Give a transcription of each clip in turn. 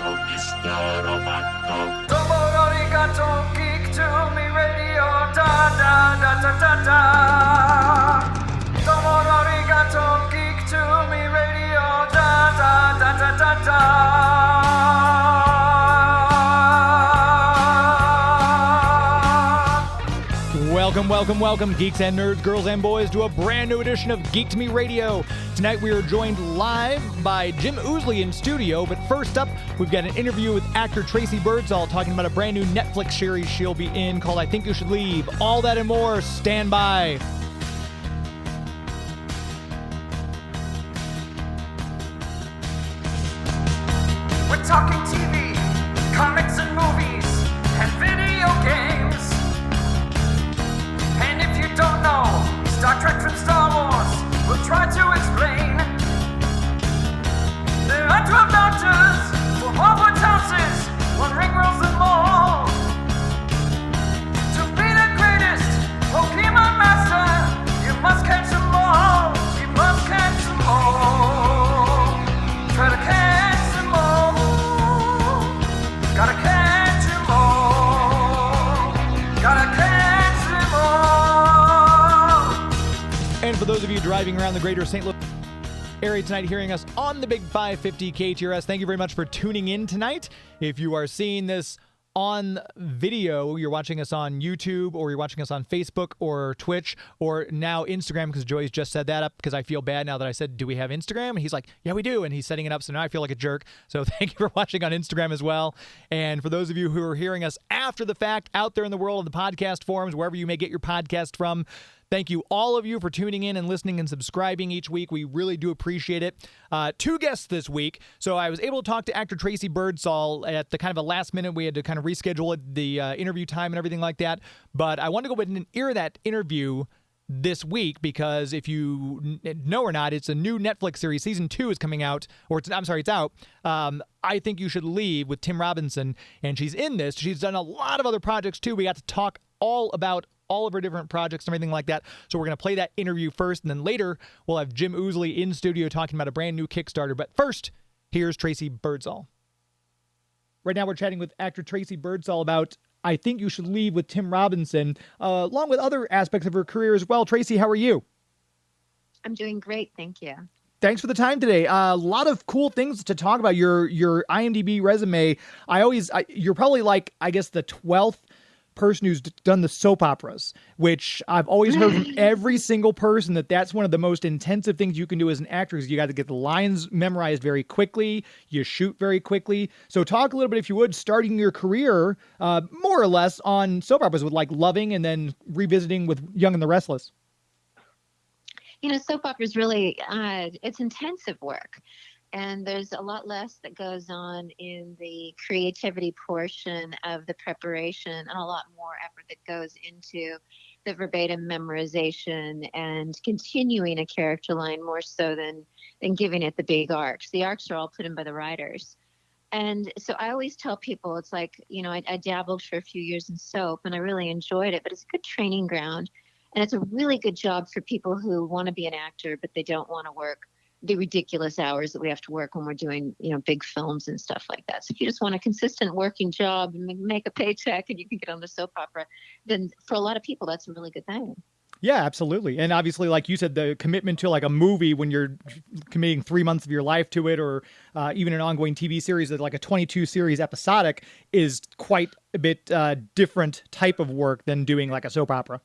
Domo arigato, geek to me radio, da da da da da da. Domo arigato, geek to me radio, da da da da da da. Welcome, geeks and nerds, girls and boys, to a brand new edition of Geek to Me Radio. Tonight we are joined live by Jim Ousley in studio, but first up, we've got an interview with actor Tracey Birdsall talking about a brand new Netflix series she'll be in called I Think You Should Leave. All that and more, stand by. We're talking TV, comics and movies, and video games. And if you don't know Star Trek from Star Wars, we'll try to explain. There are 12 doctors for Hogwarts houses, one ring rules them all. To be the greatest Pokemon master, you must catch them all. You must catch them all. Try to catch them all. Gotta catch them all. Gotta catch them all. And for those of you driving around the greater St. Louis area tonight, hearing us on the Big 550 KTRS, thank you very much for tuning in tonight. If you are seeing this on video, you're watching us on YouTube, or you're watching us on Facebook or Twitch, or now Instagram, because Joy's just set that up, because I feel bad now that I said, do we have Instagram? And he's like, yeah, we do. And he's setting it up, so now I feel like a jerk. So thank you for watching on Instagram as well. And for those of you who are hearing us after the fact, out there in the world of the podcast forums, wherever you may get your podcast from, thank you, all of you, for tuning in and listening and subscribing each week. We really do appreciate it. Two guests this week. So I was able to talk to actor Tracey Birdsall at the kind of a last minute. We had to kind of reschedule it, the interview time and everything like that. But I wanted to go ahead and air that interview this week because if you know or not, it's a new Netflix series. Season 2 is coming out, or it's out. I Think You Should Leave with Tim Robinson, and she's in this. She's done a lot of other projects too. We got to talk all about all of her different projects and everything like that. So we're going to play that interview first, and then later we'll have Jim Ousley in studio talking about a brand new Kickstarter. But first, here's Tracey Birdsall. Right now we're chatting with actor Tracey Birdsall about I Think You Should Leave with Tim Robinson, along with other aspects of her career as well. Tracey, how are you? I'm doing great, thank you. Thanks for the time today. A lot of cool things to talk about. Your IMDb resume. You're probably like, I guess, the 12th person who's done the soap operas, which I've always heard from every single person that's one of the most intensive things you can do as an actor, is you got to get the lines memorized very quickly, you shoot very quickly. So talk a little bit, if you would, starting your career more or less on soap operas with like Loving and then revisiting with Young and the Restless. You know, soap operas really, it's intensive work. And there's a lot less that goes on in the creativity portion of the preparation, and a lot more effort that goes into the verbatim memorization and continuing a character line more so than giving it the big arcs. The arcs are all put in by the writers. And so I always tell people, it's like, you know, I dabbled for a few years in soap and I really enjoyed it, but it's a good training ground. And it's a really good job for people who want to be an actor, but they don't want to work the ridiculous hours that we have to work when we're doing, you know, big films and stuff like that. So if you just want a consistent working job and make a paycheck and you can get on the soap opera, then for a lot of people, that's a really good thing. Yeah, absolutely. And obviously, like you said, the commitment to like a movie when you're committing 3 months of your life to it, or even an ongoing TV series that like a 22 series episodic, is quite a bit different type of work than doing like a soap opera.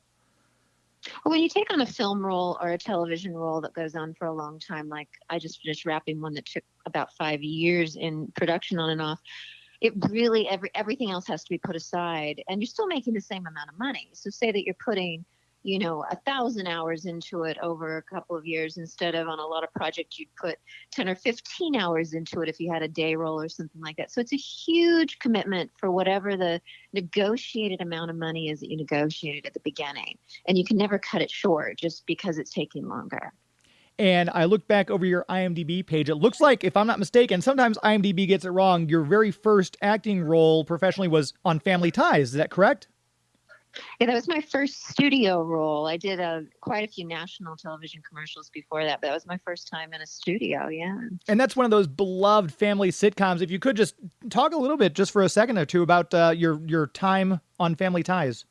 Well, when you take on a film role or a television role that goes on for a long time, like I just finished wrapping one that took about 5 years in production on and off, it really, everything else has to be put aside, and you're still making the same amount of money. So say that you're putting, you know, 1,000 hours into it over a couple of years, instead of on a lot of projects you'd put 10 or 15 hours into it if you had a day roll or something like that. So it's a huge commitment for whatever the negotiated amount of money is that you negotiated at the beginning. And you can never cut it short just because it's taking longer. And I look back over your IMDb page. It looks like, if I'm not mistaken, sometimes IMDb gets it wrong, your very first acting role professionally was on Family Ties. Is that correct? Yeah, that was my first studio role. I did quite a few national television commercials before that, but that was my first time in a studio, yeah. And that's one of those beloved family sitcoms. If you could just talk a little bit just for a second or two about your time on Family Ties.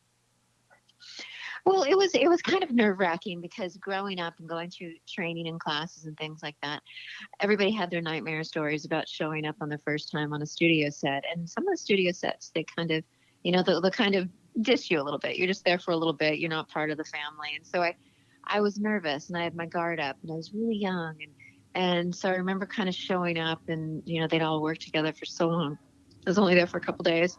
Well, it was kind of nerve-wracking because growing up and going through training and classes and things like that, everybody had their nightmare stories about showing up on the first time on a studio set. And some of the studio sets, they kind of, they'll kind of dish you a little bit. You're just there for a little bit. You're not part of the family. And so I was nervous and I had my guard up and I was really young. And so I remember kind of showing up and, they'd all worked together for so long. I was only there for a couple days.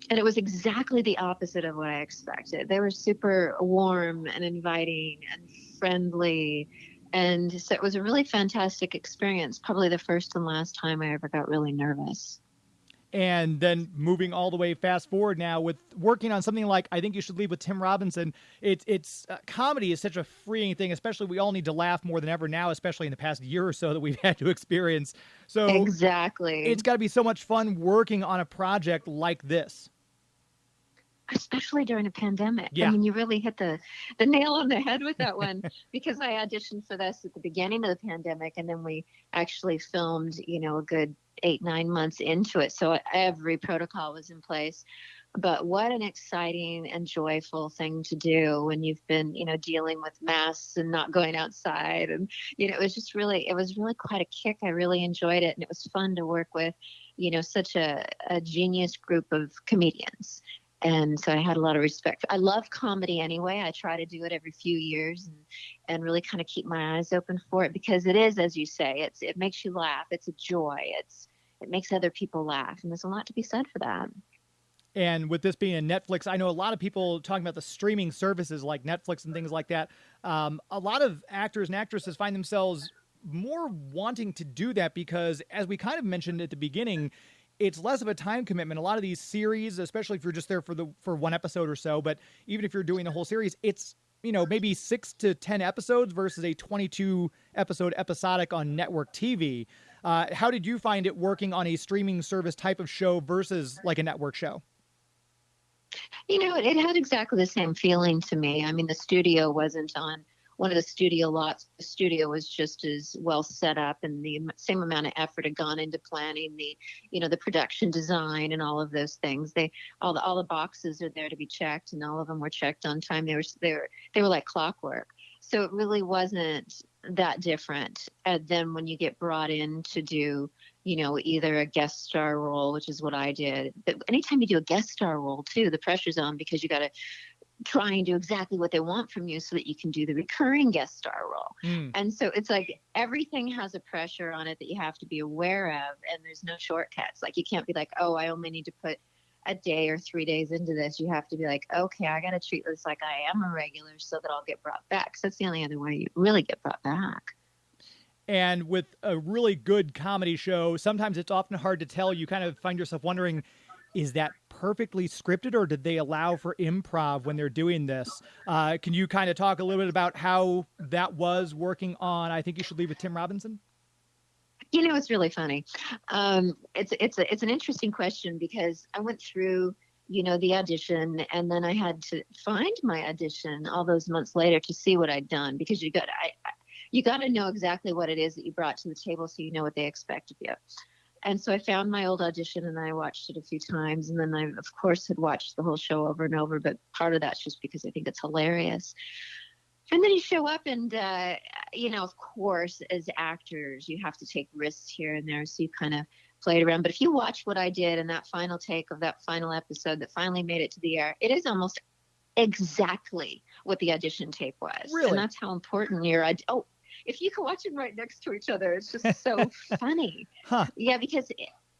And it was exactly the opposite of what I expected. They were super warm and inviting and friendly. And so it was a really fantastic experience. Probably the first and last time I ever got really nervous. And then moving all the way fast forward now with working on something like I Think You Should Leave with Tim Robinson. It's comedy is such a freeing thing, especially we all need to laugh more than ever now, especially in the past year or so that we've had to experience. So exactly, it's got to be so much fun working on a project like this. Especially during a pandemic. Yeah. I mean, you really hit the nail on the head with that one because I auditioned for this at the beginning of the pandemic and then we actually filmed, a good 8-9 months into it. So every protocol was in place. But what an exciting and joyful thing to do when you've been, dealing with masks and not going outside. And, it was really quite a kick. I really enjoyed it. And it was fun to work with, such a genius group of comedians. And so I had a lot of respect. I love comedy anyway. I try to do it every few years and really kind of keep my eyes open for it because it is, as you say, it makes you laugh. It's a joy. It makes other people laugh. And there's a lot to be said for that. And with this being a Netflix, I know a lot of people talking about the streaming services like Netflix and things like that. A lot of actors and actresses find themselves more wanting to do that because, as we kind of mentioned at the beginning, it's less of a time commitment. A lot of these series, especially if you're just there for one episode or so, but even if you're doing the whole series, it's, maybe 6 to 10 episodes versus a 22 episode episodic on network TV. How did you find it working on a streaming service type of show versus like a network show? It had exactly the same feeling to me. I mean, the studio wasn't on one of the studio lots. The studio was just as well set up and the same amount of effort had gone into planning the production design and all of those things. All the boxes are there to be checked and all of them were checked on time. They were like clockwork. So it really wasn't that different than when you get brought in to do, either a guest star role, which is what I did. But anytime you do a guest star role too, the pressure's on because you got to try and do exactly what they want from you so that you can do the recurring guest star role. And so it's like everything has a pressure on it that you have to be aware of and there's no shortcuts. Like you can't be like, oh, I only need to put a day or 3 days into this. You have to be like, okay, I got to treat this like I am a regular so that I'll get brought back. So that's the only other way you really get brought back. And with a really good comedy show, sometimes it's often hard to tell. You kind of find yourself wondering, is that perfectly scripted or did they allow for improv when they're doing this? Can you kind of talk a little bit about how that was working on I Think You Should Leave with Tim Robinson? It's really funny. It's an interesting question because I went through, the audition and then I had to find my audition all those months later to see what I'd done because you got to know exactly what it is that you brought to the table so you know what they expect of you. And so I found my old audition and I watched it a few times. And then I, of course, had watched the whole show over and over. But part of that's just because I think it's hilarious. And then you show up and, of course, as actors, you have to take risks here and there. So you kind of played around. But if you watch what I did in that final take of that final episode that finally made it to the air, it is almost exactly what the audition tape was. Really? And that's how important if you can watch them right next to each other, it's just so funny. Huh. Yeah, because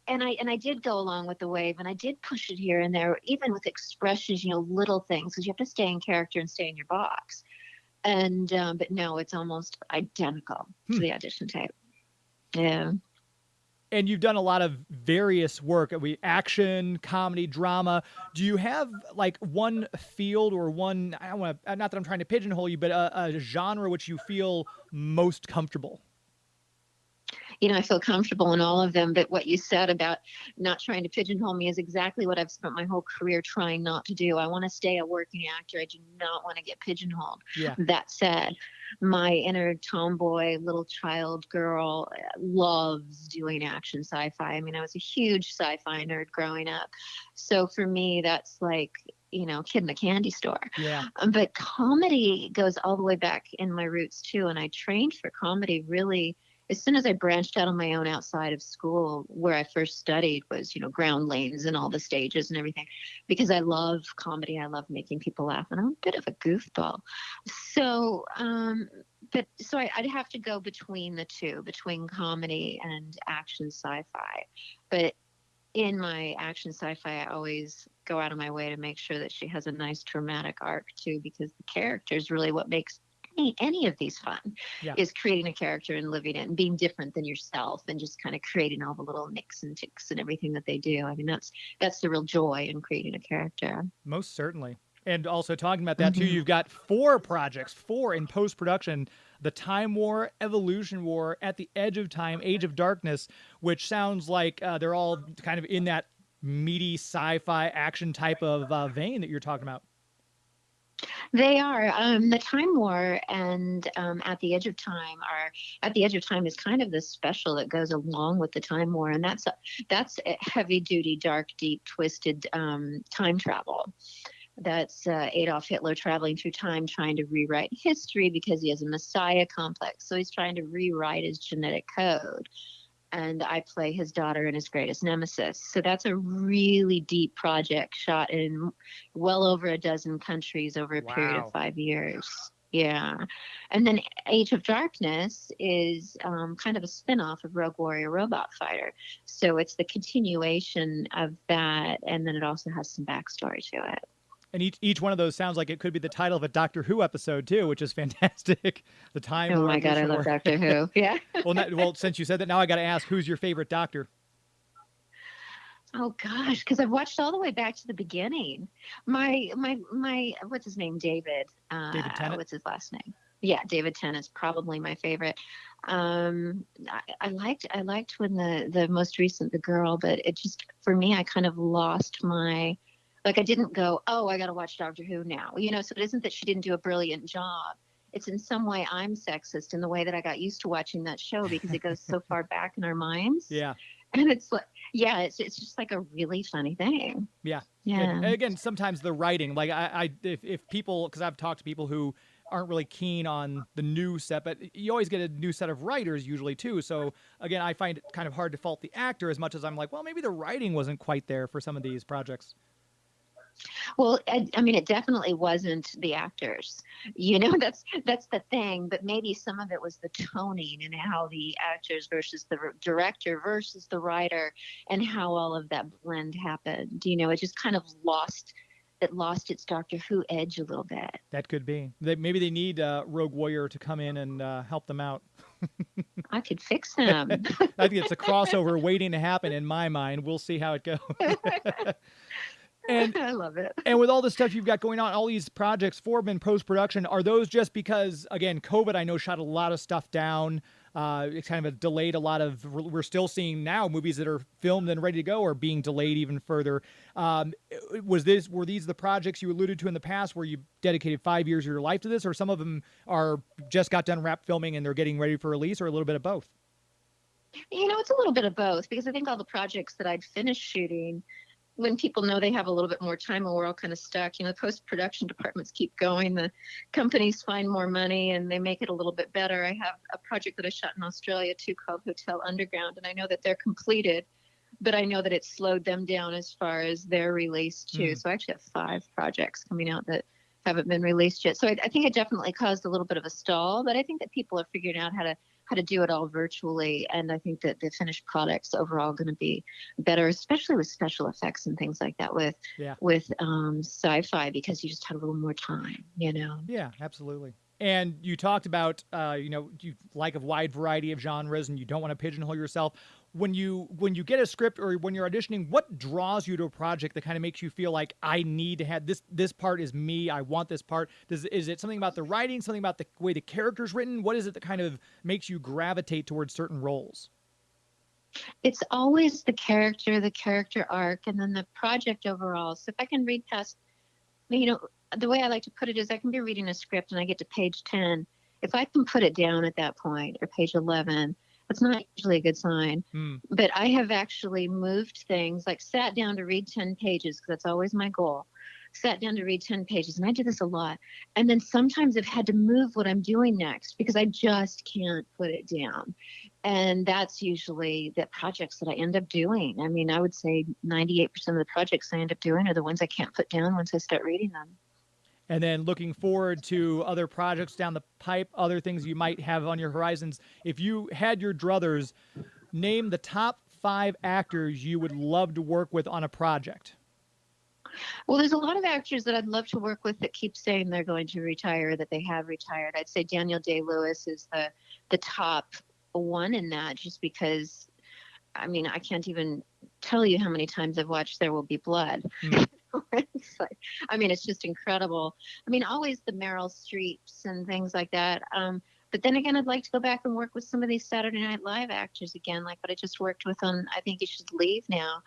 and I did go along with the wave and I did push it here and there, even with expressions, little things, because you have to stay in character and stay in your box. And but no, it's almost identical to the audition tape. Yeah. And you've done a lot of various work, action, comedy, drama. Do you have like one field or one, not that I'm trying to pigeonhole you, but a genre which you feel most comfortable? I feel comfortable in all of them. But what you said about not trying to pigeonhole me is exactly what I've spent my whole career trying not to do. I want to stay a working actor. I do not want to get pigeonholed. Yeah. That said, my inner tomboy little child girl loves doing action sci-fi. I mean, I was a huge sci-fi nerd growing up. So for me, that's like, kid in a candy store. Yeah. But comedy goes all the way back in my roots too. And I trained for comedy really as soon as I branched out on my own outside of school. Where I first studied was, ground lanes and all the stages and everything, because I love comedy. I love making people laugh, and I'm a bit of a goofball. So, I'd have to go between the two, between comedy and action sci-fi. But in my action sci-fi, I always go out of my way to make sure that she has a nice dramatic arc too, because the character is really what makes any of these fun. Yeah. Is creating a character and living it and being different than yourself, and just kind of creating all the little nicks and ticks and everything that they do. I mean, that's the real joy in creating a character. Most certainly. And also talking about that too, you've got 4 projects, 4 in post-production: The Time War, Evolution War, At the Edge of Time, Age of Darkness, which sounds like they're all kind of in that meaty sci-fi action type of vein that you're talking about. They are. The Time War and At the Edge of Time At the Edge of Time is kind of the special that goes along with the Time War, and that's a heavy duty, dark, deep, twisted time travel. That's Adolf Hitler traveling through time, trying to rewrite history because he has a messiah complex. So he's trying to rewrite his genetic code. And I play his daughter and his greatest nemesis. So that's a really deep project shot in well over a dozen countries over a period of 5 years. Yeah. And then Age of Darkness is kind of a spin-off of Rogue Warrior Robot Fighter. So it's the continuation of that. And then it also has some backstory to it. And each one of those sounds like it could be the title of a Doctor Who episode too, which is fantastic. The Time War. Oh my God, I love Doctor Who. Yeah. Well, since you said that, now I got to ask, who's your favorite Doctor? Oh gosh, because I've watched all the way back to the beginning. My what's his name? David. David Tennant. What's his last name? Yeah, David Tennant's probably my favorite. I liked when the most recent The Girl, but it just, for me, I kind of lost my. Like, I didn't go, oh, I got to watch Doctor Who now. So it isn't that she didn't do a brilliant job. It's in some way I'm sexist in the way that I got used to watching that show because it goes so far back in our minds. Yeah. And it's like, yeah, it's just like a really funny thing. Yeah. Yeah. And again, sometimes the writing, like if people, because I've talked to people who aren't really keen on the new set, but you always get a new set of writers usually too. So again, I find it kind of hard to fault the actor as much as I'm like, well, maybe the writing wasn't quite there for some of these projects. Well, I mean, it definitely wasn't the actors. That's the thing. But maybe some of it was the toning and how the actors versus the director versus the writer and how all of that blend happened. It just kind of lost its Doctor Who edge a little bit. That could be. Maybe they need Rogue Warrior to come in and help them out. I could fix him. I think it's a crossover waiting to happen in my mind. We'll see how it goes. And I love it. And with all the stuff you've got going on, all these projects, 4 in post-production, are those just because, again, COVID, I know, shot a lot of stuff down. It's kind of delayed a lot of, we're still seeing now movies that are filmed and ready to go are being delayed even further. Were these the projects you alluded to in the past where you dedicated 5 years of your life to this, or some of them are just got done wrap filming and they're getting ready for release, or a little bit of both? It's a little bit of both, because I think all the projects that I'd finished shooting, when people know they have a little bit more time and we're all kind of stuck, the post-production departments keep going, the companies find more money and they make it a little bit better. I have a project that I shot in Australia too called Hotel Underground, and I know that they're completed, but I know that it slowed them down as far as their release too. So I actually have 5 projects coming out that haven't been released yet. So I think it definitely caused a little bit of a stall, but I think that people are figuring out how to do it all virtually. And I think that the finished product's overall going to be better, especially with special effects and things like that with sci-fi, because you just have a little more time, Yeah, absolutely. And you talked about, you like a wide variety of genres and you don't want to pigeonhole yourself. When you get a script or when you're auditioning, what draws you to a project that kind of makes you feel like I need to have this part is me, I want this part? Is it something about the writing, something about the way the character's written? What is it that kind of makes you gravitate towards certain roles? It's always the character arc, and then the project overall. So if I can read past, the way I like to put it is I can be reading a script and I get to page 10. If I can put it down at that point, or page 11, that's not usually a good sign. But I have actually moved things, like sat down to read 10 pages, because that's always my goal. Sat down to read 10 pages, and I do this a lot. And then sometimes I've had to move what I'm doing next because I just can't put it down. And that's usually the projects that I end up doing. I mean, I would say 98% of the projects I end up doing are the ones I can't put down once I start reading them. And then looking forward to other projects down the pipe, other things you might have on your horizons. If you had your druthers, name the top 5 actors you would love to work with on a project. Well, there's a lot of actors that I'd love to work with that keep saying they're going to retire, that they have retired. I'd say Daniel Day-Lewis is the top one in that, just because, I mean, I can't even tell you how many times I've watched There Will Be Blood. It's like, I mean, it's just incredible. I mean, always the Meryl Streeps and things like that. But then again, I'd like to go back and work with some of these Saturday Night Live actors again, like what I just worked with on I Think You Should Leave Now.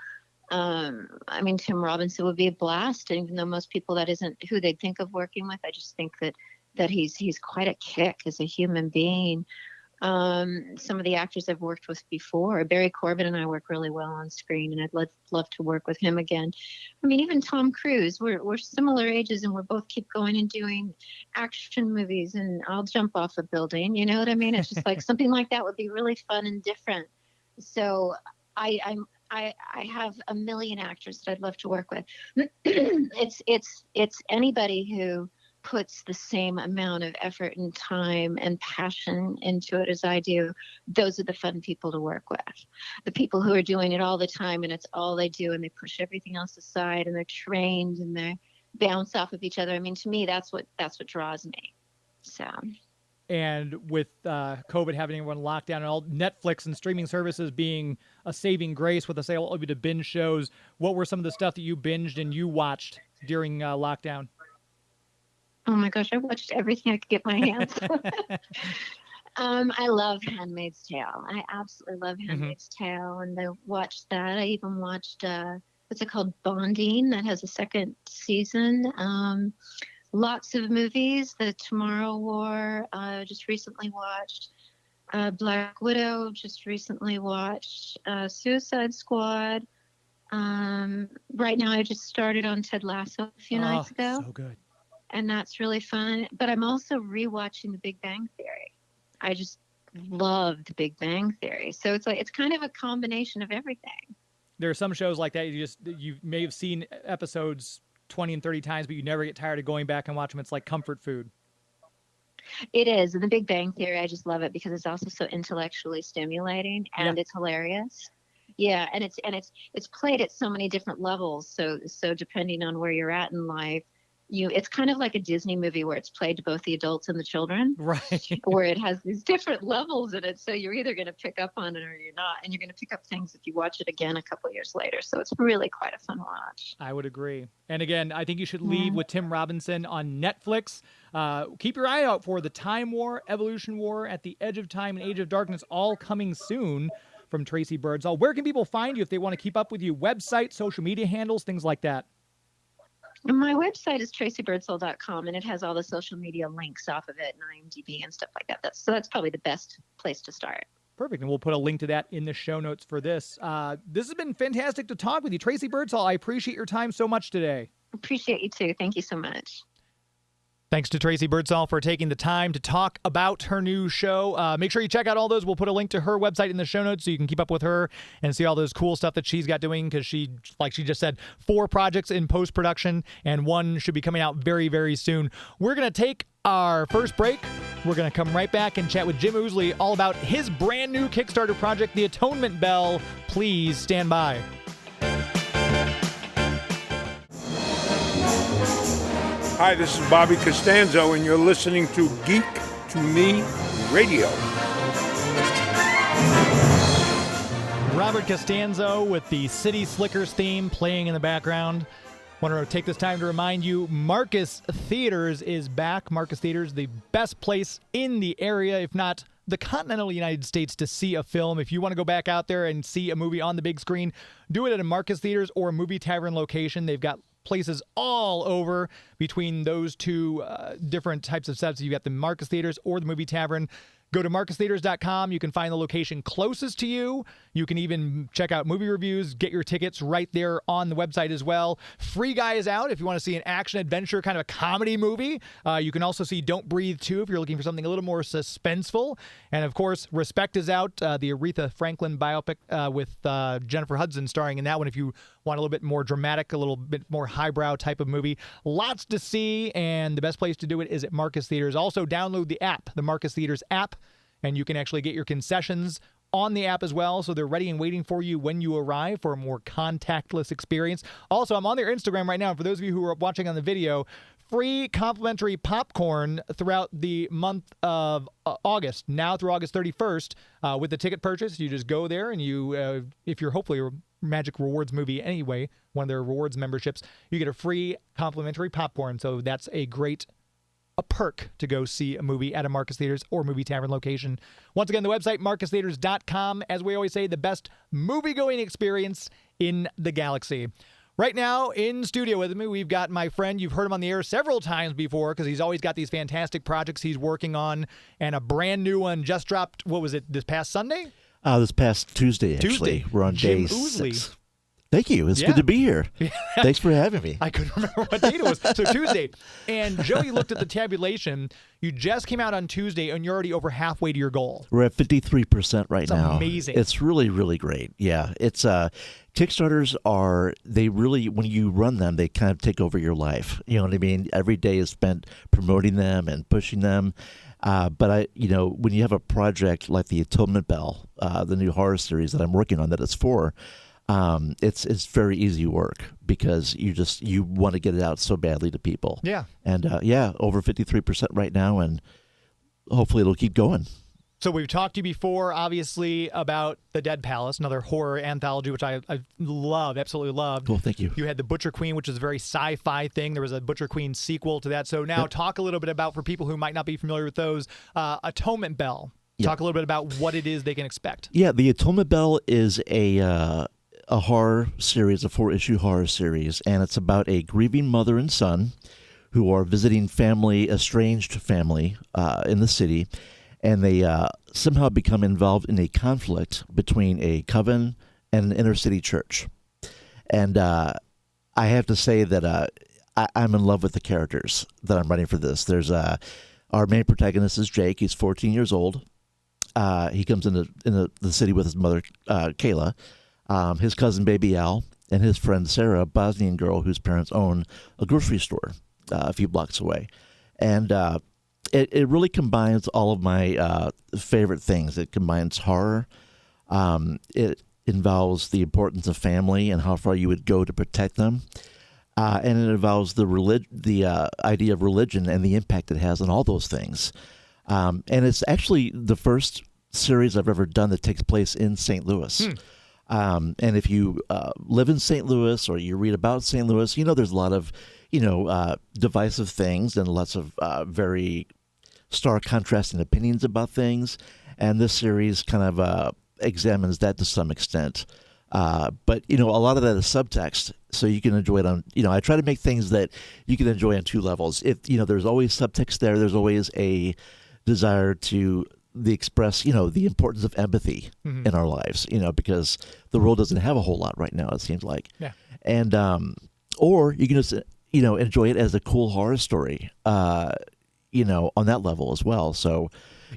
I mean, Tim Robinson would be a blast, and even though most people that isn't who they'd think of working with, I just think that he's quite a kick as a human being. Some of the actors I've worked with before, Barry Corbin and I work really well on screen, and I'd love to work with him again. I mean, even Tom Cruise, we're similar ages, and we're both keep going and doing action movies, and I'll jump off a building, you know what I mean? It's just like something like that would be really fun and different. So I have a million actors that I'd love to work with. It's anybody who puts the same amount of effort and time and passion into it as I do. Those are the fun people to work with. The people who are doing it all the time and it's all they do, and they push everything else aside, and they're trained and they bounce off of each other. I mean, to me, that's what draws me. So. And with COVID having everyone locked down and all Netflix and streaming services being a saving grace with us able to binge shows, what were some of the stuff that you binged and you watched during lockdown? Oh my gosh, I watched everything I could get my hands on. I love Handmaid's Tale. I absolutely love Handmaid's Tale, and I watched that. I even watched, what's it called, Bonding, that has a second season. Lots of movies. The Tomorrow War, just recently watched. Black Widow, just recently watched. Suicide Squad. Right now, I just started on Ted Lasso a few nights ago. So good. And that's really fun. But I'm also rewatching The Big Bang Theory. I just love The Big Bang Theory. So it's kind of a combination of everything. There are some shows like that you may have seen episodes 20 and 30 times, but you never get tired of going back and watch them. It's like comfort food. It is. And The Big Bang Theory, I just love it because it's also so intellectually stimulating, and it's hilarious. Yeah, and it's played at so many different levels. So depending on where you're at in life, it's kind of like a Disney movie where it's played to both the adults and the children, right? Where it has these different levels in it. So you're either going to pick up on it or you're not. And you're going to pick up things if you watch it again a couple of years later. So it's really quite a fun watch. I would agree. And again, I think you should leave with Tim Robinson on Netflix. Keep your eye out for The Time War, Evolution War, At the Edge of Time, and Age of Darkness, all coming soon from Tracey Birdsall. Where can people find you if they want to keep up with you? Website, social media handles, things like that. My website is tracybirdsall.com, and it has all the social media links off of it and IMDb and stuff like that. So that's probably the best place to start. Perfect. And we'll put a link to that in the show notes for this. This has been fantastic to talk with you. Tracey Birdsall, I appreciate your time so much today. Appreciate you too. Thank you so much. Thanks to Tracey Birdsall for taking the time to talk about her new show. Make sure you check out all those. We'll put a link to her website in the show notes so you can keep up with her and see all those cool stuff that she's got doing, because she, like she just said, 4 projects in post-production, and 1 should be coming out very, very soon. We're going to take our first break. We're going to come right back and chat with Jim Ousley all about his brand new Kickstarter project, the Atonement Bell. Please stand by. Hi, this is Bobby Costanzo, and you're listening to Geek to Me Radio. Robert Costanzo with the City Slickers theme playing in the background. Want to take this time to remind you, Marcus Theaters is back. Marcus Theaters, the best place in the area, if not the continental United States to see a film. If you want to go back out there and see a movie on the big screen, do it at a Marcus Theaters or a Movie Tavern location. They've got places all over between those two different types of sets. You've got the Marcus Theaters or the Movie Tavern. Go to marcustheaters.com. You can find the location closest to you. You can even check out movie reviews, get your tickets right there on the website as well. Free Guy is out if you want to see an action-adventure kind of a comedy movie. You can also see Don't Breathe 2 if you're looking for something a little more suspenseful. And, of course, Respect is out, the Aretha Franklin biopic with Jennifer Hudson starring in that one if you want a little bit more dramatic, a little bit more highbrow type of movie. Lots to see, and the best place to do it is at Marcus Theaters. Also, download the app, the Marcus Theaters app, and you can actually get your concessions on the app as well, so they're ready and waiting for you when you arrive for a more contactless experience. Also, I'm on their Instagram right now. For those of you who are watching on the video, free complimentary popcorn throughout the month of August, now through August 31st. With the ticket purchase, you just go there, and you, if you're hopefully a Magic Rewards movie anyway, one of their rewards memberships, you get a free complimentary popcorn. So that's a perk to go see a movie at a Marcus Theaters or Movie Tavern location. Once again, the website, marcustheaters.com. As we always say, the best movie-going experience in the galaxy. Right now, in studio with me, we've got my friend. You've heard him on the air several times before because he's always got these fantastic projects he's working on, and a brand new one just dropped, what was it, this past Sunday? This past Tuesday, actually. We're on Jim day Ousley. 6. Thank you. It's good to be here. Thanks for having me. I couldn't remember what date it was. So Tuesday. And Joey looked at the tabulation. You just came out on Tuesday, and you're already over halfway to your goal. We're at 53% right now. Amazing. It's really, really great. Yeah. It's Kickstarters they really, when you run them, they kind of take over your life. You know what I mean? Every day is spent promoting them and pushing them. But when you have a project like the Atonement Bell, the new horror series that I'm working on that it's for, it's very easy work because you want to get it out so badly to people. Yeah. And over 53% right now, and hopefully it'll keep going. So we've talked to you before, obviously, about The Dead Palace, another horror anthology, which I loved, absolutely loved. Cool, thank you. You had The Butcher Queen, which is a very sci-fi thing. There was a Butcher Queen sequel to that. So now talk a little bit about, for people who might not be familiar with those, Atonement Bell. Talk a little bit about what it is they can expect. Yeah, the Atonement Bell is a horror series, a 4-issue horror series, and it's about a grieving mother and son who are visiting estranged family in the city, and they somehow become involved in a conflict between a coven and an inner-city church. And I have to say that I'm in love with the characters that I'm writing for this. There's our main protagonist is Jake. He's 14 years old. He comes into the city with his mother, Kayla, his cousin Baby Al, and his friend Sarah, a Bosnian girl whose parents own a grocery store a few blocks away. And it really combines all of my favorite things. It combines horror. It involves the importance of family and how far you would go to protect them. And it involves the idea of religion and the impact it has on all those things. And it's actually the first series I've ever done that takes place in St. Louis. And if you live in St. Louis or you read about St. Louis, there's a lot of, divisive things and lots of very stark contrasting opinions about things. And this series kind of examines that to some extent. But, a lot of that is subtext, so you can enjoy it on, I try to make things that you can enjoy on two levels. If, there's always subtext there, there's always a desire to express, the importance of empathy in our lives, because the world doesn't have a whole lot right now, it seems like. Yeah. And, or you can just, enjoy it as a cool horror story, on that level as well. So,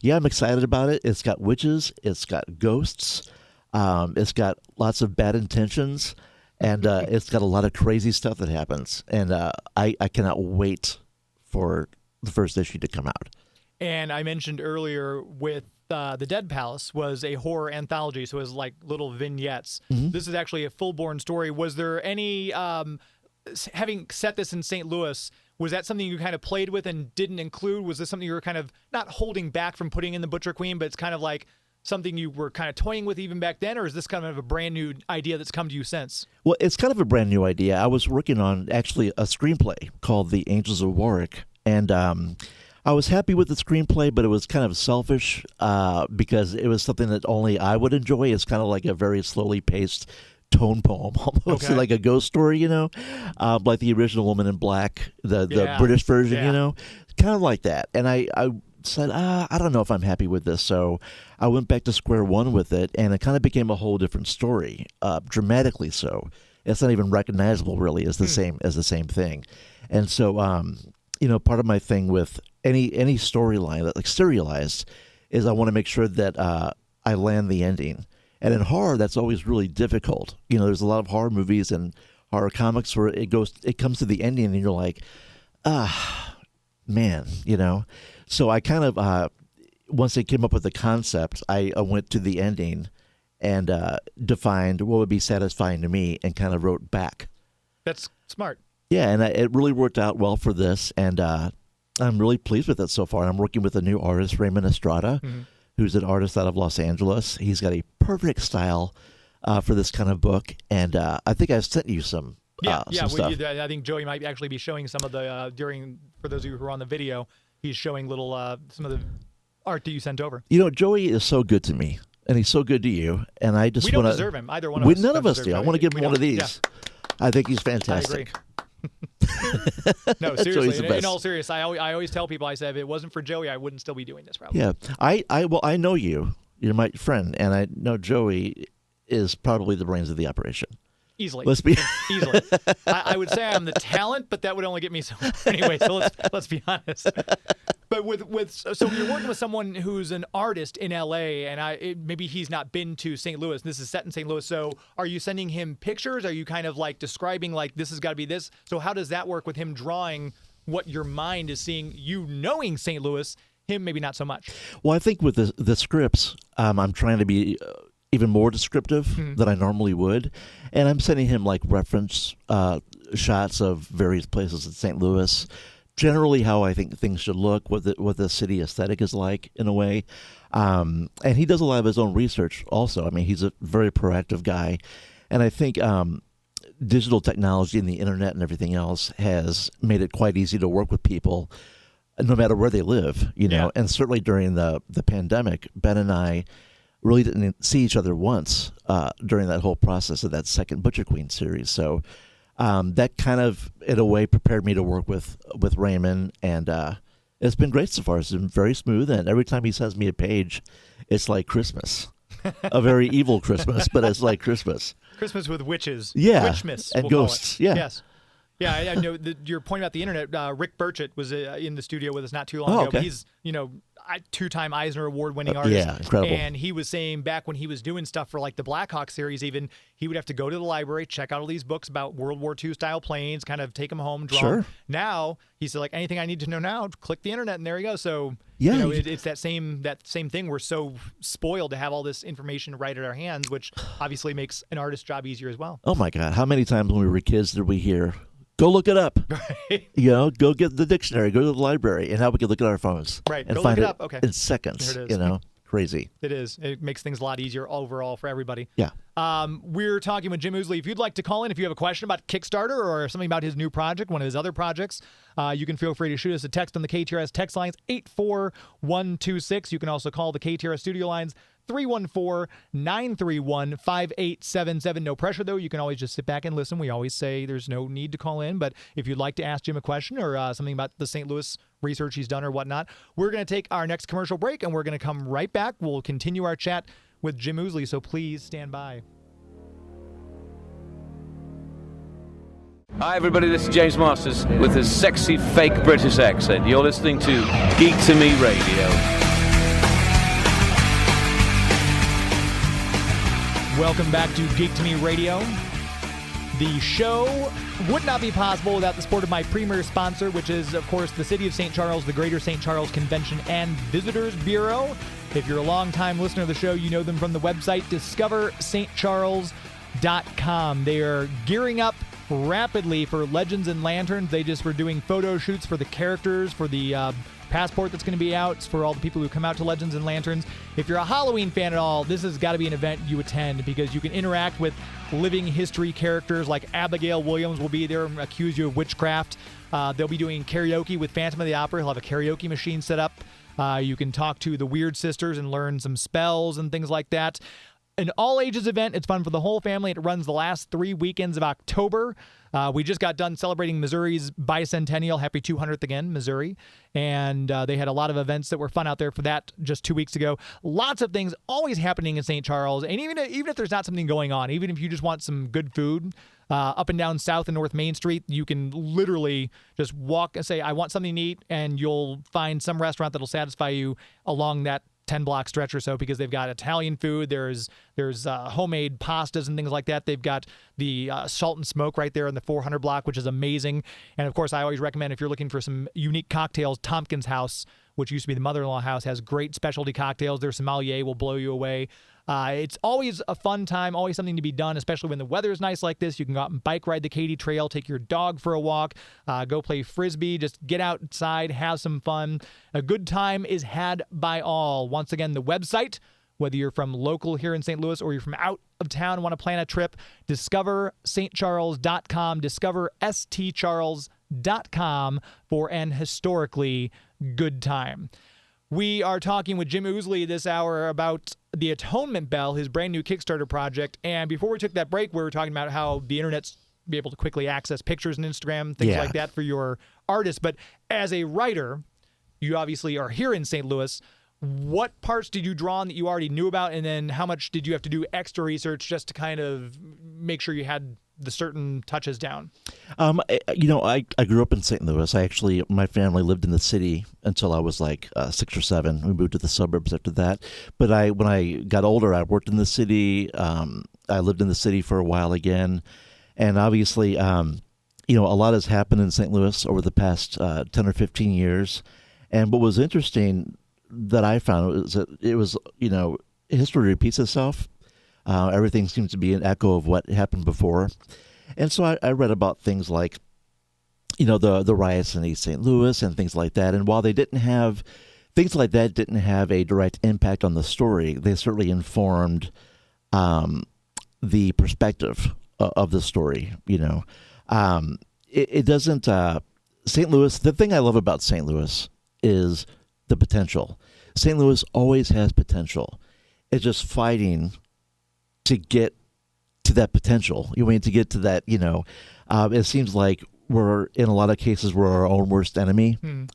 yeah, I'm excited about it. It's got witches, it's got ghosts, it's got lots of bad intentions, and it's got a lot of crazy stuff that happens. And I cannot wait for the first issue to come out. And I mentioned earlier with The Dead Palace was a horror anthology, so it was like little vignettes. This is actually a full-born story. Was there any, having set this in St. Louis, was that something you kind of played with and didn't include? Was this something you were kind of not holding back from putting in The Butcher Queen, but it's kind of like something you were kind of toying with even back then, or is this kind of a brand new idea that's come to you since? Well, it's kind of a brand new idea. I was working on actually a screenplay called The Angels of Warwick, and I was happy with the screenplay, but it was kind of selfish because it was something that only I would enjoy. It's kind of like a very slowly paced tone poem, almost Okay. like a ghost story, like the original Woman in Black, the Yeah. British version, Yeah. kind of like that. And I said, I don't know if I'm happy with this. So I went back to square one with it, and it kind of became a whole different story, dramatically so. It's not even recognizable, really, as the same thing. And so, part of my thing with any storyline that like serialized is I want to make sure that I land the ending. And in horror, that's always really difficult. There's a lot of horror movies and horror comics where it comes to the ending, and you're like, man, So I kind of once I came up with the concept, I went to the ending and defined what would be satisfying to me, and kind of wrote back. That's smart. Yeah, and it really worked out well for this, and I'm really pleased with it so far. I'm working with a new artist, Raymond Estrada, who's an artist out of Los Angeles. He's got a perfect style for this kind of book, and I think I've sent you some Yeah, some stuff. I think Joey might actually be showing some of the for those of you who are on the video, he's showing little some of the art that you sent over. Joey is so good to me, and he's so good to you, and I just We don't want deserve him. Either one of us. None don't of us deserve do. I him. want to give We him one of don't. these. I think he's fantastic. I agree. No, Joey's seriously. the In best. all seriousness, I always tell people, I said, if it wasn't for Joey, I wouldn't still be doing this probably. Yeah, I know you. You're my friend, and I know Joey is probably the brains of the operation. Easily. Let's be Easily. I would say I'm the talent, but that would only get me so anyway. So let's be honest. But so you're working with someone who's an artist in LA, and maybe he's not been to St. Louis. This is set in St. Louis. So are you sending him pictures? Are you kind of like describing like this has got to be this? So how does that work with him drawing what your mind is seeing? You knowing St. Louis, him maybe not so much. Well, I think with the scripts, I'm trying to be even more descriptive than I normally would, and I'm sending him like reference shots of various places in St. Louis. Generally, how I think things should look, what the city aesthetic is like in a way, and he does a lot of his own research. Also, I mean, he's a very proactive guy, and I think digital technology and the internet and everything else has made it quite easy to work with people, no matter where they live. Yeah. And certainly during the pandemic, Ben and I really didn't see each other once during that whole process of that second Butcher Queen series. So. That kind of, in a way, prepared me to work with Raymond, and it's been great so far. It's been very smooth, and every time he sends me a page, it's like Christmas. A very evil Christmas, but it's like Christmas. Christmas with witches. Yeah, Witchmas, and we'll call it. ghosts, yeah. Yes. Yeah, I know your point about the internet. Rick Burchett was in the studio with us not too long Oh, ago. But okay. he's, two-time Eisner Award-winning artist. yeah, incredible. And he was saying back when he was doing stuff for like the Blackhawk series, even he would have to go to the library, check out all these books about World War II style planes, kind of take them home, draw them. Sure. Now he said, like, anything I need to know now, click the internet, and there you go. So Yeah, it's that same thing. We're so spoiled to have all this information right at our hands, which obviously makes an artist's job easier as well. Oh my God, how many times when we were kids did we hear, go look it up? Go get the dictionary, go to the library, and now we can look at our phones. Right, And go find look it up. Okay. in seconds. There it is. Crazy. It is. It makes things a lot easier overall for everybody. Yeah. We're talking with Jim Ousley. If you'd like to call in, if you have a question about Kickstarter or something about his new project, one of his other projects, you can feel free to shoot us a text on the KTRS text lines 84126. You can also call the KTRS studio lines 314-931-5877. No pressure, though. You can always just sit back and listen. We always say there's no need to call in, but if you'd like to ask Jim a question or something about the St. Louis research he's done or whatnot, we're going to take our next commercial break, and we're going to come right back. We'll continue our chat with Jim Ousley, so please stand by. Hi everybody, this is James Masters with a sexy fake British accent. You're listening to Geek to Me Radio. Welcome back to Geek to Me Radio. The show would not be possible without the support of my premier sponsor, which is, of course, the City of St. Charles, the Greater St. Charles Convention and Visitors Bureau. If you're a longtime listener of the show, you know them from the website DiscoverStCharles.com. They are gearing up rapidly for Legends and Lanterns. They just were doing photo shoots for the characters, for the passport that's going to be out, for all the people who come out to Legends and Lanterns. If you're a Halloween fan at all, this has got to be an event you attend because you can interact with living history characters like Abigail Williams will be there and accuse you of witchcraft. They'll be doing karaoke with Phantom of the Opera. He'll have a karaoke machine set up. You can talk to the Weird Sisters and learn some spells and things like that. An all-ages event. It's fun for the whole family. It runs the last 3 weekends of October. We just got done celebrating Missouri's bicentennial. Happy 200th again, Missouri. And they had a lot of events that were fun out there for that just 2 weeks ago. Lots of things always happening in St. Charles. And even if there's not something going on, even if you just want some good food, up and down South and North Main Street, you can literally just walk and say, I want something to eat, and you'll find some restaurant that'll satisfy you along that 10-block stretch or so because they've got Italian food. There's homemade pastas and things like that. They've got the Salt and Smoke right there in the 400 block, which is amazing. And, of course, I always recommend if you're looking for some unique cocktails, Tompkins House, which used to be the mother-in-law house, has great specialty cocktails. Their sommelier will blow you away. It's always a fun time, always something to be done, especially when the weather is nice like this. You can go out and bike ride the Katy Trail, take your dog for a walk, go play Frisbee, just get outside, have some fun. A good time is had by all. Once again, the website, whether you're from local here in St. Louis or you're from out of town and want to plan a trip, discoverstcharles.com, discoverstcharles.com for an historically good time. We are talking with Jim Ousley this hour about the Atonement Bell, his brand new Kickstarter project. And before we took that break, we were talking about how the internet's be able to quickly access pictures and Instagram, things like that for your artists. But as a writer, you obviously are here in St. Louis. What parts did you draw on that you already knew about? And then how much did you have to do extra research just to kind of make sure you had the certain touches down? I grew up in St. Louis. My family lived in the city until I was like 6 or 7. We moved to the suburbs after that. But when I got older, I worked in the city. I lived in the city for a while again. And obviously, a lot has happened in St. Louis over the past 10 or 15 years. And what was interesting that I found was that it was, history repeats itself. Everything seems to be an echo of what happened before. And so I read about things like, the riots in East St. Louis and things like that. And while things like that didn't have a direct impact on the story, they certainly informed the perspective of the story. It doesn't, St. Louis, the thing I love about St. Louis is the potential. St. Louis always has potential. It's just fighting to get to that potential. To get to that, it seems like we're, in a lot of cases, we're our own worst enemy, and,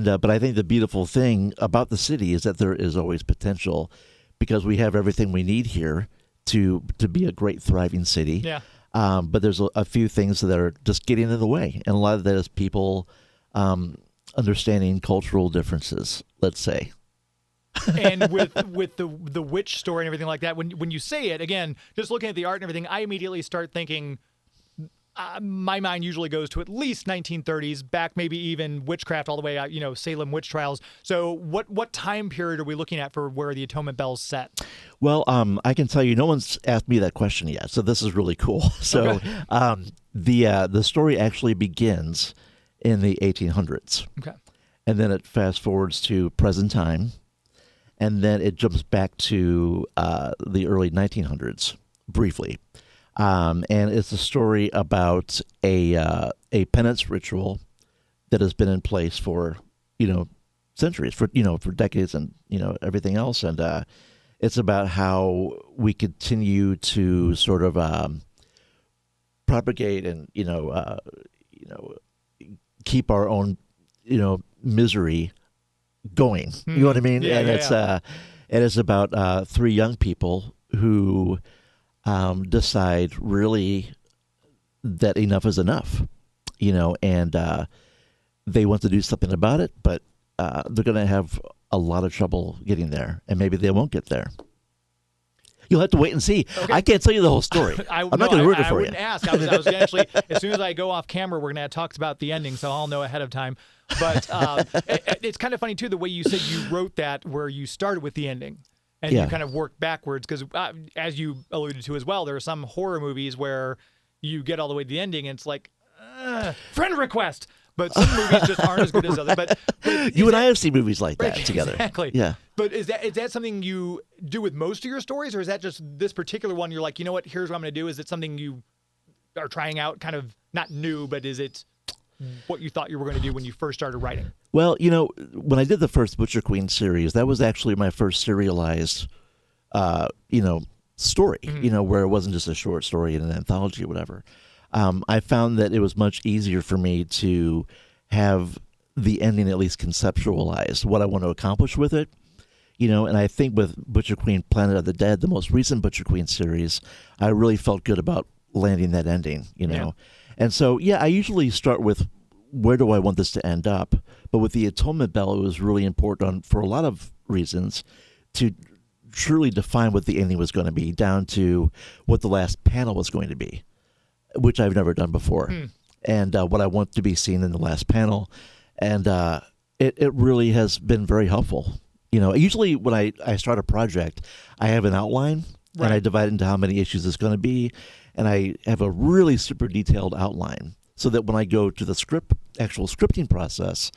but I think the beautiful thing about the city is that there is always potential because we have everything we need here to be a great, thriving city. Yeah. But there's a few things that are just getting in the way. And a lot of that is people understanding cultural differences, let's say. And with the witch story and everything like that, when you say it, again, just looking at the art and everything, I immediately start thinking, my mind usually goes to at least 1930s, back maybe even witchcraft all the way out, Salem witch trials. So what time period are we looking at for where the Atonement Bell's set? Well, I can tell you no one's asked me that question yet, so this is really cool. So the story actually begins in the 1800s. Okay. And then it fast forwards to present time. And then it jumps back to the early 1900s, briefly. And it's a story about a penance ritual that has been in place for, centuries, for decades and, everything else. And it's about how we continue to sort of propagate and, keep our own, misery going. You know what I mean? Yeah, and it's about 3 young people who decide really that enough is enough, and they want to do something about it, but they're going to have a lot of trouble getting there, and maybe they won't get there. You'll have to wait and see. Okay. I can't tell you the whole story. I'm not going to ruin it for you. I wouldn't ask. I was going to actually, as soon as I go off camera, we're going to have talks about the ending, so I'll know ahead of time. But it's kind of funny, too, the way you said you wrote that, where you started with the ending. And you kind of work backwards because, as you alluded to as well, there are some horror movies where you get all the way to the ending and it's like, friend request. But some movies just aren't as good as others. But you and I have seen movies like that right, together. Exactly. Yeah. But is that something you do with most of your stories, or is that just this particular one? You're like, you know what? Here's what I'm going to do. Is it something you are trying out, kind of not new, but is it what you thought you were going to do when you first started writing? Well, when I did the first Butcher Queen series, that was actually my first serialized, story. Where it wasn't just a short story in an anthology or whatever. I found that it was much easier for me to have the ending at least conceptualized, what I want to accomplish with it. And I think with Butcher Queen, Planet of the Dead, the most recent Butcher Queen series, I really felt good about landing that ending, Yeah. And so, I usually start with where do I want this to end up? But with the Atonement Bell, it was really important for a lot of reasons to truly define what the ending was going to be, down to what the last panel was going to be, which I've never done before, and what I want to be seen in the last panel. And it really has been very helpful. Usually when I start a project, I have an outline, and I divide into how many issues it's going to be, and I have a really super detailed outline so that when I go to the actual scripting process,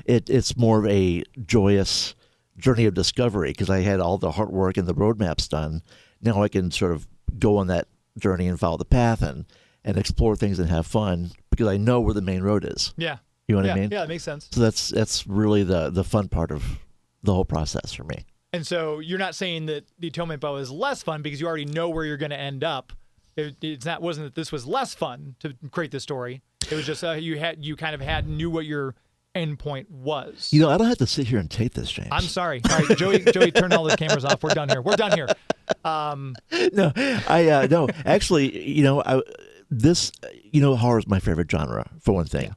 it's more of a joyous journey of discovery because I had all the hard work and the roadmaps done. Now I can sort of go on that journey and follow the path and explore things and have fun because I know where the main road is. Yeah. You know what I mean? Yeah, that makes sense. So that's really the fun part of the whole process for me. And so you're not saying that the Atonement Bell is less fun because you already know where you're going to end up. Wasn't that this was less fun to create this story. It was just you kind of knew what your end point was. I don't have to sit here and tape this, James. I'm sorry. Joey, turn all the cameras off. We're done here. No, no. Actually, horror is my favorite genre for one thing,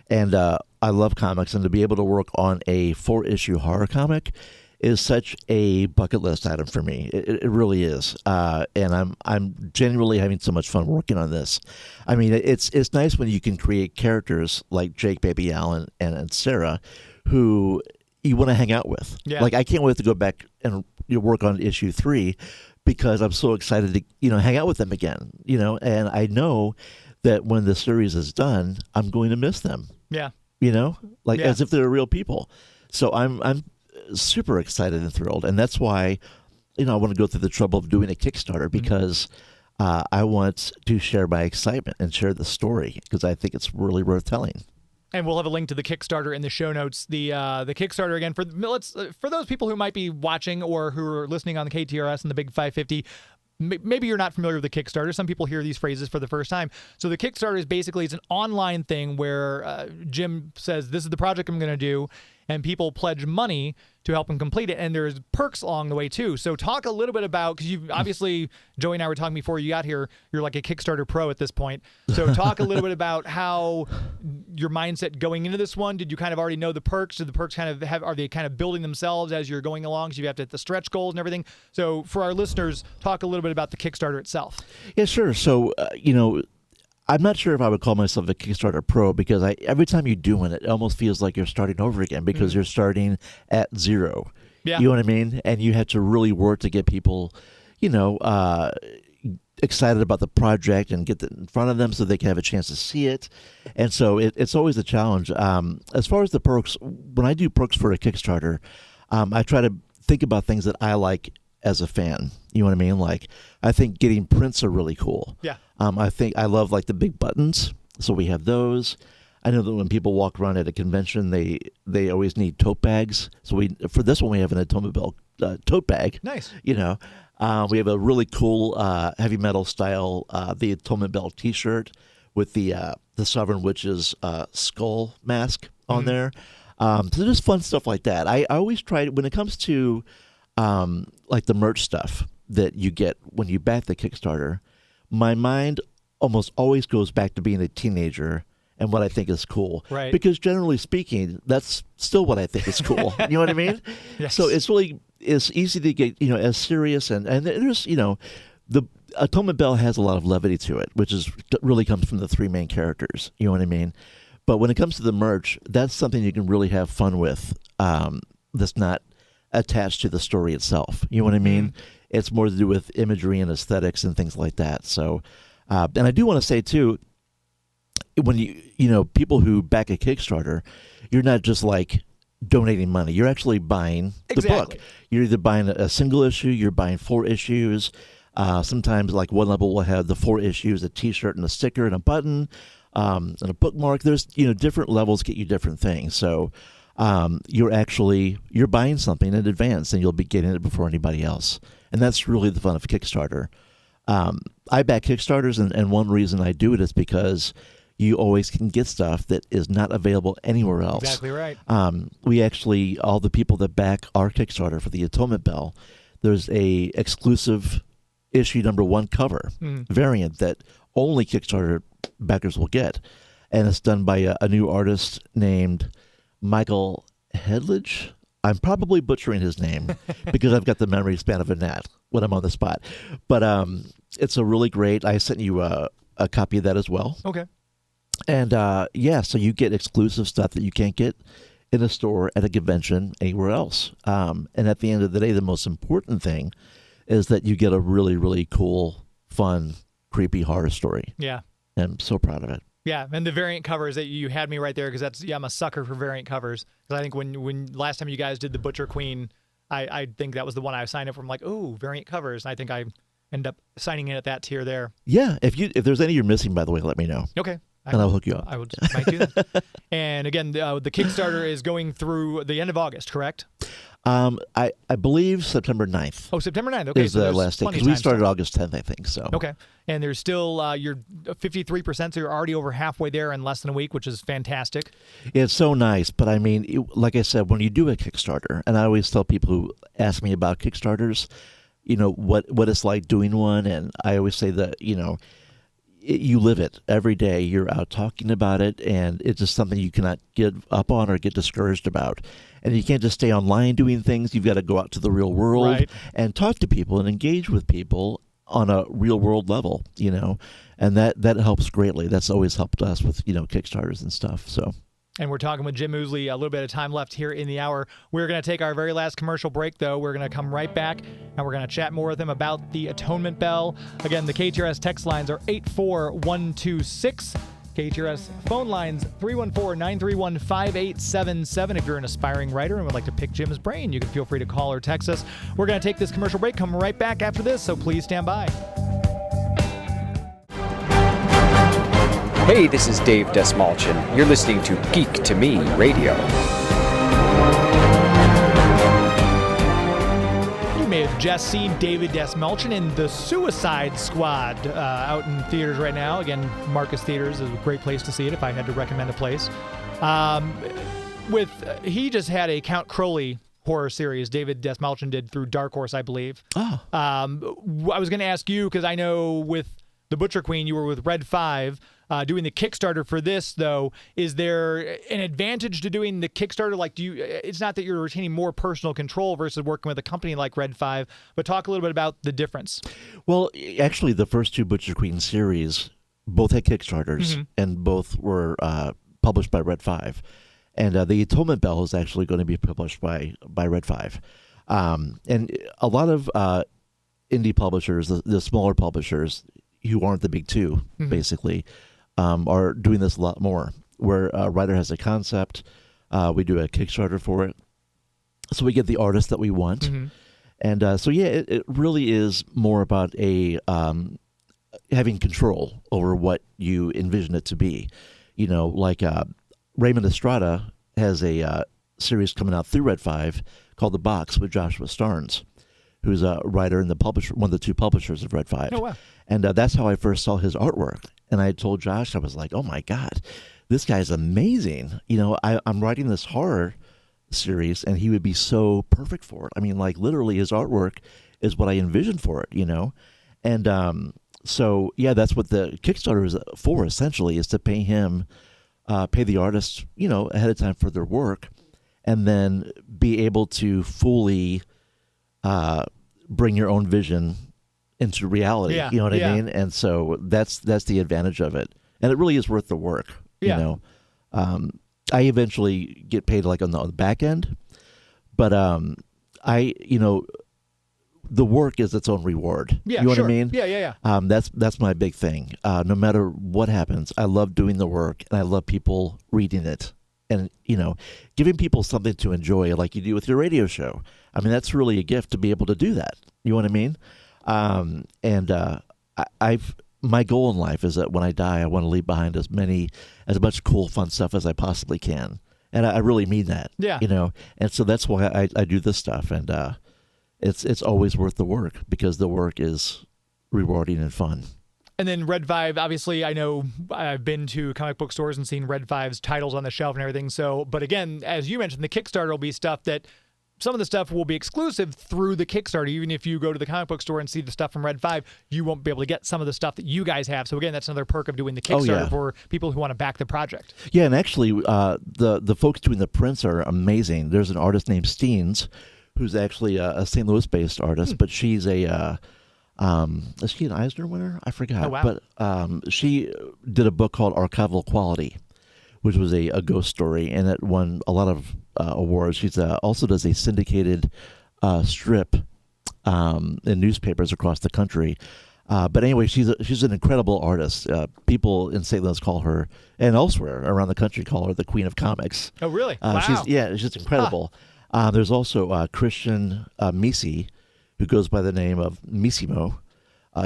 and I love comics, and to be able to work on a 4-issue horror comic is such a bucket list item for me. It really is, and I'm genuinely having so much fun working on this. I mean, it's nice when you can create characters like Jake, Baby Allen, and Sarah, who you want to hang out with. Yeah. Like I can't wait to go back and work on issue 3 because I'm so excited to hang out with them again. And I know that when the series is done, I'm going to miss them. Yeah. As if they're real people. So I'm super excited and thrilled, and that's why I want to go through the trouble of doing a Kickstarter because I want to share my excitement and share the story because I think it's really worth telling. And we'll have a link to the Kickstarter in the show notes. The Kickstarter again for those people who might be watching or who are listening on the KTRS and the Big 550. Maybe you're not familiar with the Kickstarter. Some people hear these phrases for the first time. So the Kickstarter is basically it's an online thing where Jim says, this is the project I'm going to do, and people pledge money to help him complete it. And there's perks along the way, too. So talk a little bit about, because you've obviously, Joey and I were talking before you got here, you're like a Kickstarter pro at this point. So talk a little bit about how your mindset going into this one. Did you kind of already know the perks? Did the perks kind of are they kind of building themselves as you're going along? So you have to hit the stretch goals and everything. So for our listeners, talk a little bit about the Kickstarter itself. Yeah, sure. So, I'm not sure if I would call myself a Kickstarter pro because every time you do one, it almost feels like you're starting over again because you're starting at zero. Yeah. You know what I mean? And you have to really work to get people, excited about the project and get it in front of them so they can have a chance to see it. And so it's always a challenge. As far as the perks, when I do perks for a Kickstarter, I try to think about things that I like as a fan. You know what I mean? Like, I think getting prints are really cool. Yeah. I love like the big buttons. So we have those. I know that when people walk around at a convention, they always need tote bags. So for this one, we have an Atonement Bell tote bag. Nice. We have a really cool heavy metal style, the Atonement Bell T-shirt with the Sovereign Witch's skull mask on there. So just fun stuff like that. I always try when it comes to like the merch stuff that you get when you back the Kickstarter. My mind almost always goes back to being a teenager and what I think is cool. Right. Because generally speaking, that's still what I think is cool. You know what I mean? Yes. So it's easy to get, as serious and there's, the Atonement Bell has a lot of levity to it, which really comes from the 3 main characters. You know what I mean? But when it comes to the merch, that's something you can really have fun with. That's not attached to the story itself. You know what I mean? It's more to do with imagery and aesthetics and things like that. So And I do want to say too, when people who back a Kickstarter, you're not just like donating money. You're actually buying the book. You're either buying a single issue, you're buying 4 issues. Sometimes like one level will have the 4 issues, a T-shirt and a sticker and a button, and a bookmark. There's different levels get you different things. So you're buying something in advance, and you'll be getting it before anybody else. And that's really the fun of Kickstarter. I back Kickstarters, and one reason I do it is because you always can get stuff that is not available anywhere else. Exactly right. We actually, all the people that back our Kickstarter for the Atonement Bell, there's a exclusive issue number 1 cover variant that only Kickstarter backers will get. And it's done by a new artist named Michael Hedledge. I'm probably butchering his name because I've got the memory span of a gnat when I'm on the spot. But it's a really great, I sent you a copy of that as well. Okay. And so you get exclusive stuff that you can't get in a store, at a convention, anywhere else. And at the end of the day, the most important thing is that you get a really, really cool, fun, creepy horror story. Yeah. And I'm so proud of it. Yeah, and the variant covers that you had me right there, because I'm a sucker for variant covers. Because I think when last time you guys did the Butcher Queen, I think that was the one I signed up for. I'm like, ooh, variant covers. And I think I end up signing in at that tier there. Yeah, if there's any you're missing, by the way, let me know. Okay. And I'll hook you up. I might do that. And again, the Kickstarter is going through the end of August, correct? I believe September 9th. Oh, September 9th. Okay, is the last day, because we started August 10th, I think. So okay, and there's still you're 53%, so you're already over halfway there in less than a week, which is fantastic. It's so nice, but I mean, like I said, when you do a Kickstarter, and I always tell people who ask me about Kickstarters, what it's like doing one, and I always say that you live it every day. You're out talking about it, and it's just something you cannot give up on or get discouraged about. And you can't just stay online doing things. You've got to go out to the real world and talk to people and engage with people on a real world level, and that helps greatly. That's always helped us with, Kickstarters and stuff. So. And we're talking with Jim Ousley. A little bit of time left here in the hour. We're going to take our very last commercial break, though. We're going to come right back, and we're going to chat more with him about the Atonement Bell. Again, the KTRS text lines are 84126. KTRS phone lines 314-931-5877. If you're an aspiring writer and would like to pick Jim's brain, you can feel free to call or text us. We're going to take this commercial break, come right back after this, so please stand by. Hey, this is Dave Desmalchin. You're listening to Geek to Me Radio. You may have just seen David Desmalchin in The Suicide Squad out in theaters right now. Again, Marcus Theaters is a great place to see it if I had to recommend a place. He just had a Count Crowley horror series David Desmalchin did through Dark Horse, I believe. Oh. I was going to ask you, because I know with The Butcher Queen, you were with Red 5. Doing the Kickstarter for this, though, is there an advantage to doing the Kickstarter? Like, it's not that you're retaining more personal control versus working with a company like Red 5, but talk a little bit about the difference. Well, actually, the first 2 Butcher Queen series both had Kickstarters, and both were published by Red 5. And the Atonement Bell is actually going to be published by Red 5. And a lot of indie publishers, the smaller publishers, who aren't the big 2, basically, are doing this a lot more, where a writer has a concept, we do a Kickstarter for it, so we get the artist that we want. And it really is more about having control over what you envision it to be. Like Raymond Estrada has a series coming out through Red 5 called The Box with Joshua Starnes, who's a writer and one of the 2 publishers of Red 5. Oh, wow. And that's how I first saw his artwork. And I told Josh, I was like, oh, my God, this guy's amazing. I'm writing this horror series, and he would be so perfect for it. I mean, like, literally, his artwork is what I envisioned for it, And that's what the Kickstarter is for, essentially, is to pay him, pay the artists, ahead of time for their work, and then be able to fully bring your own vision into reality. You know what I mean? And so that's the advantage of it, and it really is worth the work. I eventually get paid like on the back end, but the the work is its own reward. Yeah, you know sure. what I mean? Yeah. That's my big thing. No matter what happens, I love doing the work, and I love people reading it, and giving people something to enjoy, like you do with your radio show. I mean, that's really a gift to be able to do that. You know what I mean? My goal in life is that when I die, I want to leave behind as much cool, fun stuff as I possibly can. And I really mean that. Yeah. And so that's why I do this stuff. And it's always worth the work, because the work is rewarding and fun. And then Red 5, obviously, I know I've been to comic book stores and seen Red 5's titles on the shelf and everything. So, but again, as you mentioned, the Kickstarter will be stuff that some of the stuff will be exclusive through the Kickstarter. Even if you go to the comic book store and see the stuff from Red 5, you won't be able to get some of the stuff that you guys have. So again, that's another perk of doing the Kickstarter for people who want to back the project. Yeah, and actually, the folks doing the prints are amazing. There's an artist named Steens, who's actually a St. Louis-based artist, but she's is she an Eisner winner? I forgot. Oh, wow. But she did a book called Archival Quality, which was a ghost story, and it won a lot of awards. She's also does a syndicated strip in newspapers across the country. But anyway, she's an incredible artist. People in St. Louis call her, and elsewhere around the country call her the Queen of Comics. Oh, really? Wow. She's incredible. There's also Christian Misi, who goes by the name of Misimo.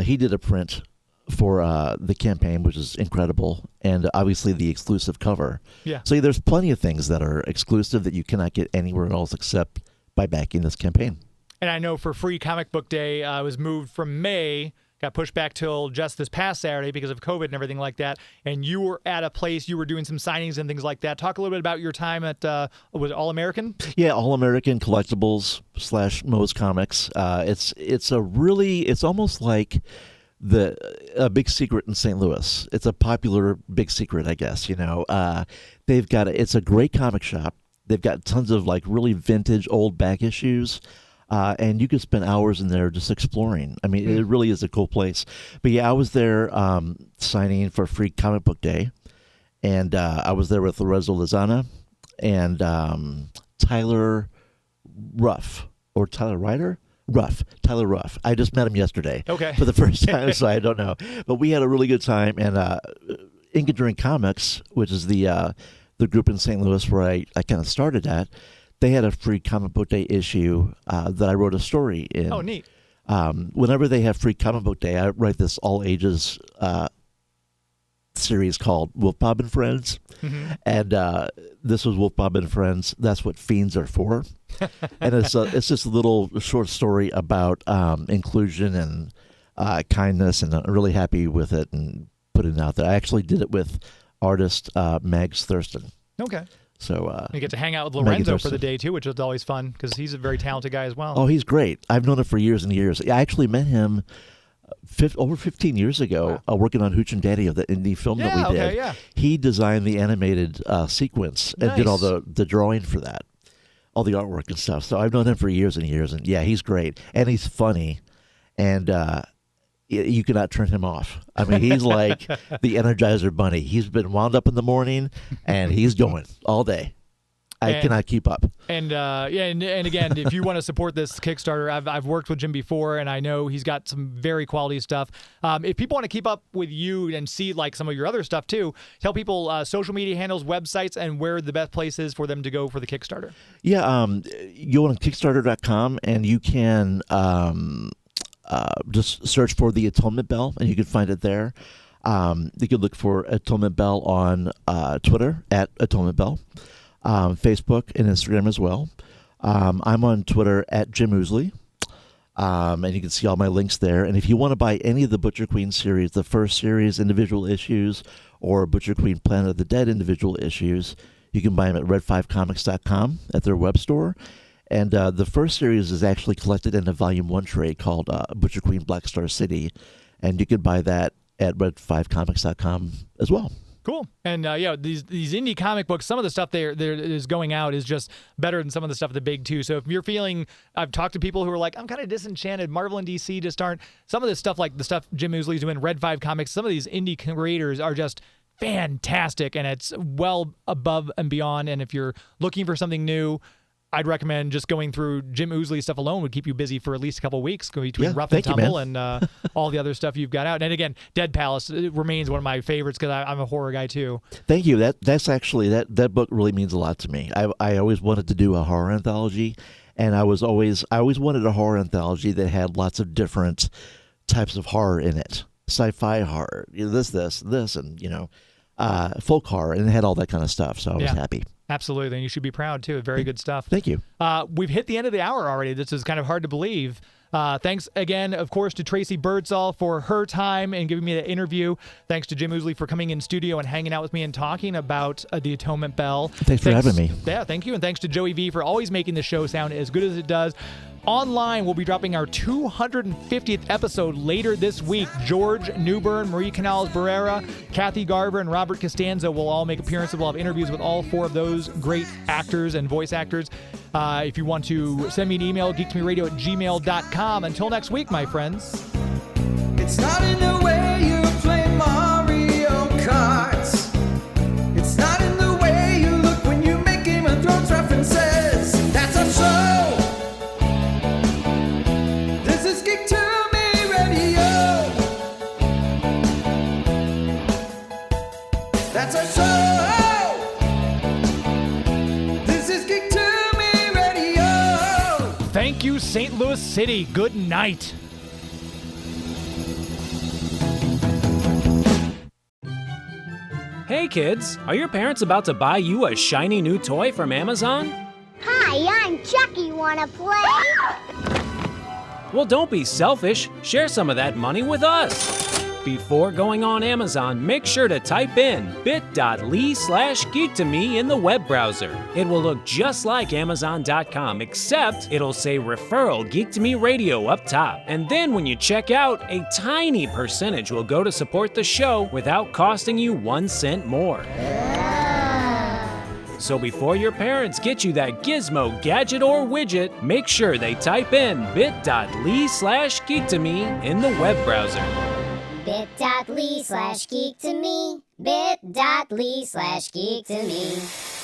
He did a print for the campaign, which is incredible, and obviously the exclusive cover. Yeah. So there's plenty of things that are exclusive that you cannot get anywhere else except by backing this campaign. And I know for Free Comic Book Day, it was moved from May, got pushed back till just this past Saturday because of COVID and everything like that. And you were at a place, you were doing some signings and things like that. Talk a little bit about your time at, was it All American? Yeah, All American Collectibles / Moe's Comics. It's almost like a big secret in St. Louis. It's a popular big secret, I guess. It's a great comic shop. They've got tons of like really vintage old back issues. And you could spend hours in there just exploring. I mean, it really is a cool place. But yeah, I was there signing for Free Comic Book Day, and I was there with Lorenzo Lozana and Tyler Ruff, or Tyler Ryder? Tyler Ruff. I just met him yesterday for the first time, so I don't know. But we had a really good time, and Ink and Drink Comics, which is the group in St. Louis where I kind of started at, they had a Free Comic Book Day issue that I wrote a story in. Oh, neat. Whenever they have Free Comic Book Day, I write this all-ages series called Wolf Bob and Friends. Mm-hmm. And this was Wolf Bob and Friends. That's what fiends are for. And it's just a little short story about inclusion and kindness, and I'm really happy with it and putting it out there. I actually did it with artist Mags Thurston. Okay. So you get to hang out with Lorenzo for the day too, which is always fun because he's a very talented guy as well. Oh, he's great. I've known him for years and years. I actually met him over 15 years ago, working on Hooch and Daddy, of the indie film that we did. Yeah. He designed the animated sequence and did all the drawing for that, all the artwork and stuff. So I've known him for years and years, and yeah, he's great, and he's funny, and you cannot turn him off. I mean, he's like the Energizer Bunny. He's been wound up in the morning, and he's going all day. I cannot keep up. And and again, if you want to support this Kickstarter, I've worked with Jim before, and I know he's got some very quality stuff. If people want to keep up with you and see like some of your other stuff too, tell people social media handles, websites, and where the best place is for them to go for the Kickstarter. Yeah, you go on Kickstarter.com, and you can just search for the Atonement Bell, and you can find it there. You can look for Atonement Bell on Twitter at Atonement Bell. Facebook and Instagram as well. I'm on Twitter at Jim Ousley, and you can see all my links there. And if you want to buy any of the Butcher Queen series, the first series individual issues, or Butcher Queen Planet of the Dead individual issues, you can buy them at red5comics.com at their web store. And the first series is actually collected in a Volume 1 trade called Butcher Queen Black Star City, and you can buy that at red5comics.com as well. Cool. And these indie comic books, some of the stuff there is going out is just better than some of the stuff at the big too. So if you're feeling, I've talked to people who are like, I'm kind of disenchanted. Marvel and DC just aren't. Some of this stuff, like the stuff Jim Ousley's doing, Red 5 Comics, some of these indie creators are just fantastic, and it's well above and beyond. And if you're looking for something new, I'd recommend just going through Jim Ousley stuff alone would keep you busy for at least a couple weeks between Yeah, Rough and thank you, Tumble man. and all the other stuff you've got out. And again, Dead Palace remains one of my favorites because I'm a horror guy too. Thank you. That's actually that book really means a lot to me. I always wanted to do a horror anthology, and I always wanted a horror anthology that had lots of different types of horror in it. Sci-fi horror, this, and folk horror, and it had all that kind of stuff. So I was happy. Absolutely, and you should be proud too. Very good stuff. Thank you. We've hit the end of the hour already. This is kind of hard to believe. Thanks again, of course, to Tracey Birdsall for her time and giving me the interview. Thanks to Jim Ousley for coming in studio and hanging out with me and talking about the Atonement Bell. Thanks for having me. Yeah, thank you. And thanks to Joey V for always making the show sound as good as it does. Online, we'll be dropping our 250th episode later this week. George Newbern, Marie Canales-Barrera, Kathy Garver, and Robert Costanzo will all make appearances. We'll have interviews with all four of those great actors and voice actors. If you want to send me an email, geektomeradio@gmail.com. Until next week, my friends. It's not in the way you play Mario Kart. It's not in the way you look when you make Game of Thrones references. That's our show. This is Geek to Me Radio. That's our show. This is Geek to Me Radio. Thank you, St. Louis City. Good night. Hey kids, are your parents about to buy you a shiny new toy from Amazon? Hi, I'm Chucky. Wanna play? Well, don't be selfish. Share some of that money with us. Before going on Amazon, make sure to type in bit.ly/geek2me in the web browser. It will look just like Amazon.com, except it'll say referral Geek to Me Radio up top. And then when you check out, a tiny percentage will go to support the show without costing you 1 cent more. So before your parents get you that gizmo, gadget, or widget, make sure they type in bit.ly/geek2me in the web browser. Bit.ly/geek2me. Bit.ly/geek2me.